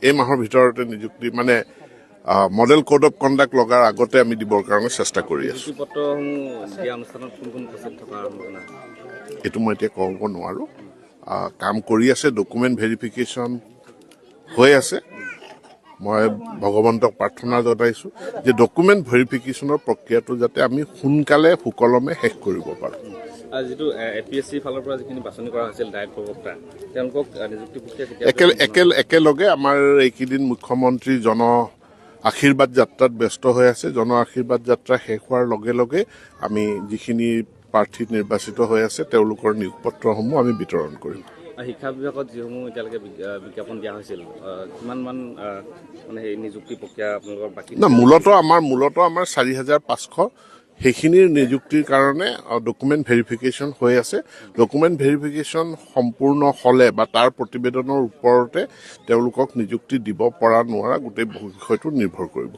এই মাহৰ ভিতৰতে নিযুক্তি মানে মডেল কোড অফ কণ্ডাক্ট লগাৰ আগতে আমি দিবৰ কাৰণে চেষ্টা কৰি আছো। এইটো মই এতিয়া ক'ব নোৱাৰো। কাম কৰি আছে, ডকুমেণ্ট ভেৰিফিকেশ্যন হৈ আছে। মই ভগৱন্তক প্ৰাৰ্থনা জনাইছো যে ডকুমেণ্ট ভেৰিফিকেশ্যনৰ প্ৰক্ৰিয়াটো যাতে আমি সোনকালে সুকলমে শেষ কৰিব পাৰোঁ। যিটো APSC ফালৰ পৰা যিখিনি বাছনি কৰা হৈছিল ডাইৰেক্ট প্ৰবক্তা, তেওঁলোকক নিযুক্তি প্ৰক্ৰিয়া একেলগে আমাৰ এইকেইদিন মুখ্যমন্ত্ৰী জন আশীৰ্বাদ যাত্ৰাত ব্যস্ত হৈ আছে। জন আশীৰ্বাদ যাত্ৰা শেষ হোৱাৰ লগে লগে আমি যিখিনি প্ৰাৰ্থী নিৰ্বাচিত হৈ আছে তেওঁলোকৰ নিয়োগ পত্ৰসমূহ আমি বিতৰণ কৰিম। শিক্ষা বিভাগত যিসমূহ এতিয়ালৈকে বিজ্ঞাপন দিয়া হৈছিল, কিমান মান মানে সেই নিযুক্তি প্ৰক্ৰিয়া আপোনালোকৰ বাকী? না, মূলত আমাৰ 4,500 সেইখিনিৰ নিযুক্তিৰ কাৰণে ডকুমেণ্ট ভেৰিফিকেশ্যন হৈ আছে। ডকুমেণ্ট ভেৰিফিকেশ্যন সম্পূৰ্ণ হ'লে বা তাৰ প্ৰতিবেদনৰ ওপৰতে তেওঁলোকক নিযুক্তি দিব পৰা নোৱাৰা গোটেই বিষয়টো নিৰ্ভৰ কৰিব।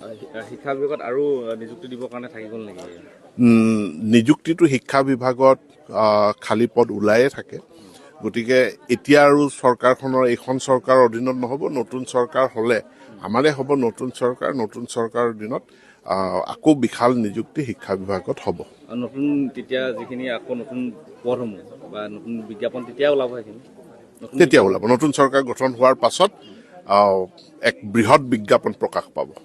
শিক্ষা বিভাগত আৰু নিযুক্তি দিবৰ কাৰণে থাকি গ'ল নেকি? নিযুক্তিটো শিক্ষা বিভাগত খালী পদ ওলায়ে থাকে। গতিকে এতিয়া আৰু চৰকাৰখনৰ এইখন চৰকাৰৰ অধীনত নহ'ব, নতুন চৰকাৰ হ'লে আমাৰে হ'ব নতুন চৰকাৰৰ দিনত আকৌ বিশাল নিযুক্তি শিক্ষা বিভাগত হ'ব। নতুন তেতিয়া যিখিনি আকৌ নতুন পদসমূহ বা নতুন বিজ্ঞাপন তেতিয়া ওলাব, সেইখিনি তেতিয়া ওলাব। নতুন চৰকাৰ গঠন হোৱাৰ পাছত এক বৃহৎ বিজ্ঞাপন প্ৰকাশ পাব।